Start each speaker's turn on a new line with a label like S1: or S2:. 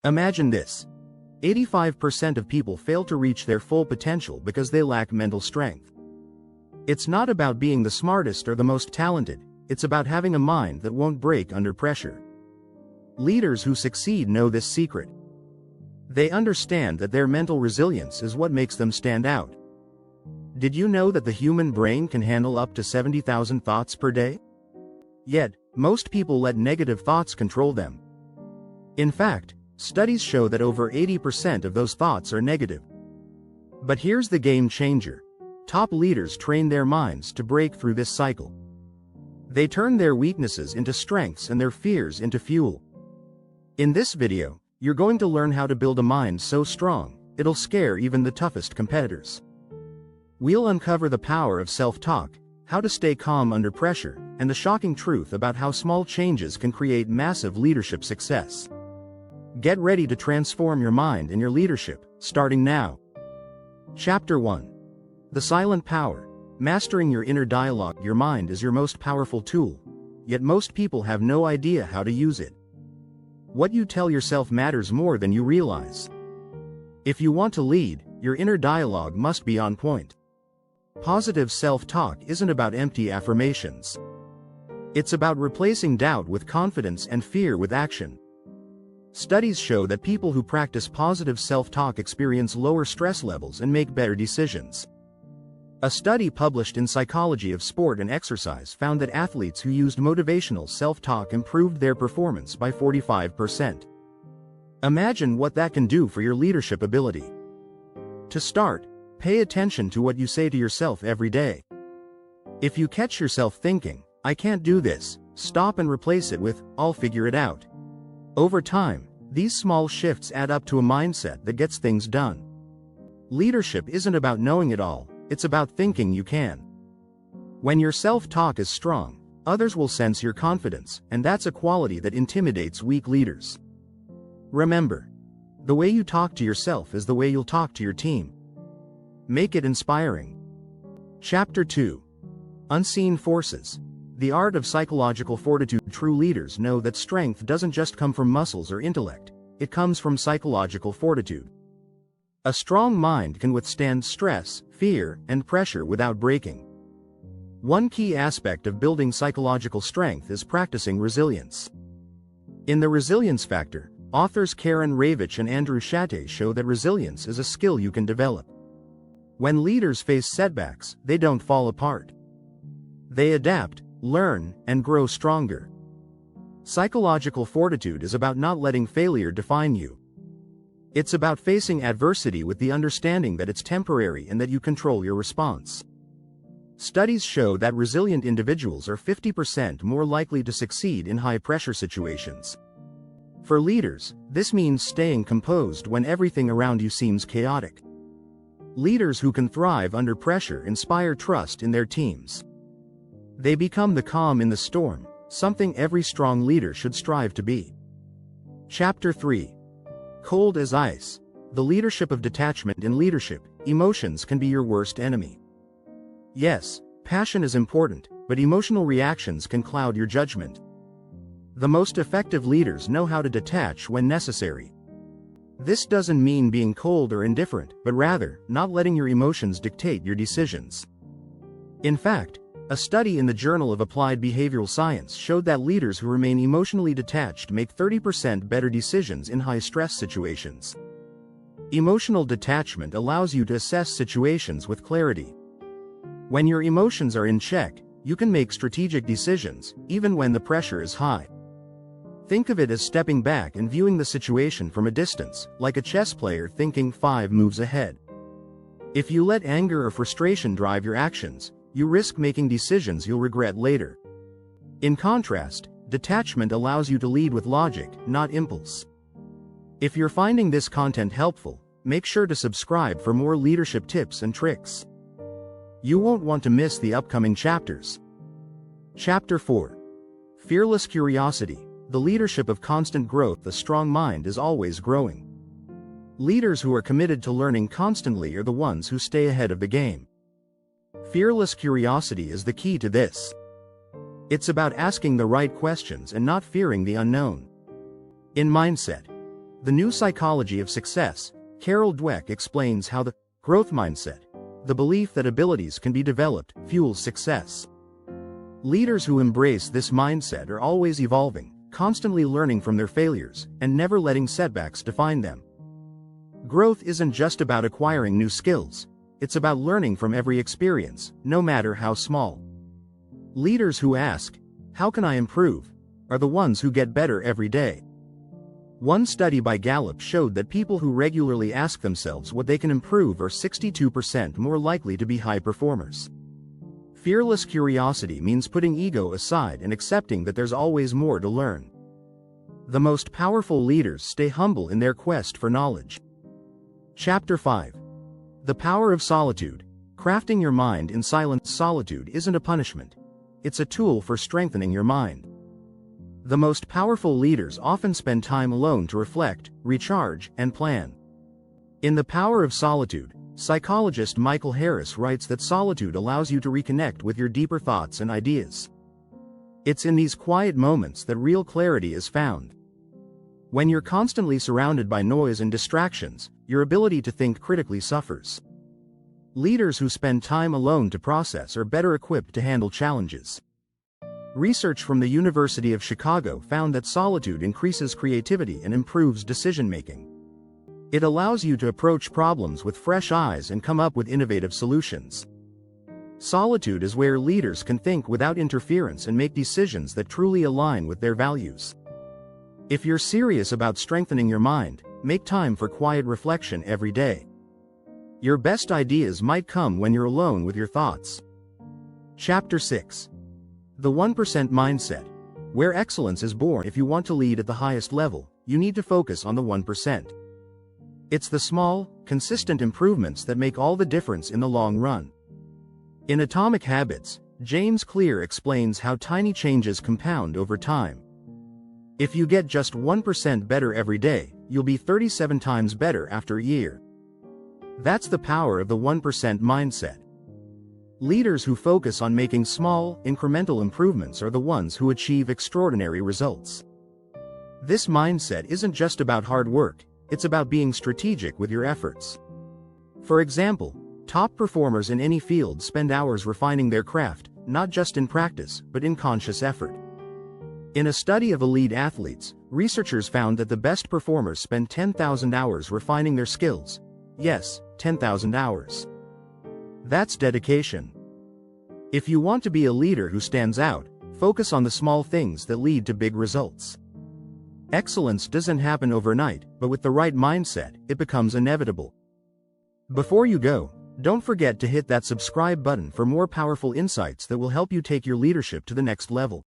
S1: Imagine this. 85% of people fail to reach their full potential because they lack mental strength. It's not about being the smartest or the most talented, it's about having a mind that won't break under pressure. Leaders who succeed know this secret. They understand that their mental resilience is what makes them stand out. Did you know that the human brain can handle up to 70,000 thoughts per day? Yet, most people let negative thoughts control them. In fact, studies show that over 80% of those thoughts are negative. But here's the game changer. Top leaders train their minds to break through this cycle. They turn their weaknesses into strengths and their fears into fuel. In this video, you're going to learn how to build a mind so strong, it'll scare even the toughest competitors. We'll uncover the power of self-talk, how to stay calm under pressure, and the shocking truth about how small changes can create massive leadership success. Get ready to transform your mind and your leadership, starting now. Chapter 1. The Silent Power. Mastering your inner dialogue. Your mind is your most powerful tool, yet most people have no idea how to use it. What you tell yourself matters more than you realize. If you want to lead, your inner dialogue must be on point. Positive self-talk isn't about empty affirmations. It's about replacing doubt with confidence and fear with action. Studies show that people who practice positive self-talk experience lower stress levels and make better decisions. A study published in Psychology of Sport and Exercise found that athletes who used motivational self-talk improved their performance by 45%. Imagine what that can do for your leadership ability. To start, pay attention to what you say to yourself every day. If you catch yourself thinking, "I can't do this," stop and replace it with, "I'll figure it out." Over time, these small shifts add up to a mindset that gets things done. Leadership isn't about knowing it all, it's about thinking you can. When your self-talk is strong, others will sense your confidence, and that's a quality that intimidates weak leaders. Remember, the way you talk to yourself is the way you'll talk to your team. Make it inspiring. Chapter 2. Unseen Forces. The Art of Psychological Fortitude. True leaders know that strength doesn't just come from muscles or intellect, it comes from psychological fortitude. A strong mind can withstand stress, fear, and pressure without breaking. One key aspect of building psychological strength is practicing resilience. In The Resilience Factor, authors Karen Ravitch and Andrew Shatte show that resilience is a skill you can develop. When leaders face setbacks, they don't fall apart. They adapt, learn, and grow stronger. Psychological fortitude is about not letting failure define you. It's about facing adversity with the understanding that it's temporary and that you control your response. Studies show that resilient individuals are 50% more likely to succeed in high-pressure situations. For leaders, this means staying composed when everything around you seems chaotic. Leaders who can thrive under pressure inspire trust in their teams. They become the calm in the storm, something every strong leader should strive to be. Chapter 3. Cold as ice. The leadership of detachment. In leadership, emotions can be your worst enemy. Yes, passion is important, but emotional reactions can cloud your judgment. The most effective leaders know how to detach when necessary. This doesn't mean being cold or indifferent, but rather, not letting your emotions dictate your decisions. In fact, a study in the Journal of Applied Behavioral Science showed that leaders who remain emotionally detached make 30% better decisions in high-stress situations. Emotional detachment allows you to assess situations with clarity. When your emotions are in check, you can make strategic decisions, even when the pressure is high. Think of it as stepping back and viewing the situation from a distance, like a chess player thinking 5 moves ahead. If you let anger or frustration drive your actions, you risk making decisions you'll regret later. In contrast, detachment allows you to lead with logic, not impulse. If you're finding this content helpful, make sure to subscribe for more leadership tips and tricks. You won't want to miss the upcoming chapters. Chapter 4. Fearless Curiosity. The leadership of constant growth. The strong mind is always growing. Leaders who are committed to learning constantly are the ones who stay ahead of the game. Fearless curiosity is the key to this. It's about asking the right questions and not fearing the unknown. In mindset, The New Psychology of Success, Carol Dweck explains how the growth mindset, the belief that abilities can be developed, fuels success. Leaders who embrace this mindset are always evolving, constantly learning from their failures, and never letting setbacks define them. Growth isn't just about acquiring new skills, it's about learning from every experience, no matter how small. Leaders who ask, "How can I improve?" are the ones who get better every day. One study by Gallup showed that people who regularly ask themselves what they can improve are 62% more likely to be high performers. Fearless curiosity means putting ego aside and accepting that there's always more to learn. The most powerful leaders stay humble in their quest for knowledge. Chapter 5. The Power of Solitude. Crafting your mind in silence. Solitude isn't a punishment. It's a tool for strengthening your mind. The most powerful leaders often spend time alone to reflect, recharge, and plan. In The Power of Solitude, psychologist Michael Harris writes that solitude allows you to reconnect with your deeper thoughts and ideas. It's in these quiet moments that real clarity is found. When you're constantly surrounded by noise and distractions, your ability to think critically suffers. Leaders who spend time alone to process are better equipped to handle challenges. Research from the University of Chicago found that solitude increases creativity and improves decision-making. It allows you to approach problems with fresh eyes and come up with innovative solutions. Solitude is where leaders can think without interference and make decisions that truly align with their values. If you're serious about strengthening your mind, make time for quiet reflection every day. Your best ideas might come when you're alone with your thoughts. Chapter 6. The 1% Mindset. Where excellence is born. If you want to lead at the highest level, you need to focus on the 1%. It's the small, consistent improvements that make all the difference in the long run. In Atomic Habits, James Clear explains how tiny changes compound over time. If you get just 1% better every day, you'll be 37 times better after a year. That's the power of the 1% mindset. Leaders who focus on making small, incremental improvements are the ones who achieve extraordinary results. This mindset isn't just about hard work, it's about being strategic with your efforts. For example, top performers in any field spend hours refining their craft, not just in practice, but in conscious effort. In a study of elite athletes, researchers found that the best performers spend 10,000 hours refining their skills. Yes, 10,000 hours. That's dedication. If you want to be a leader who stands out, focus on the small things that lead to big results. Excellence doesn't happen overnight, but with the right mindset, it becomes inevitable. Before you go, don't forget to hit that subscribe button for more powerful insights that will help you take your leadership to the next level.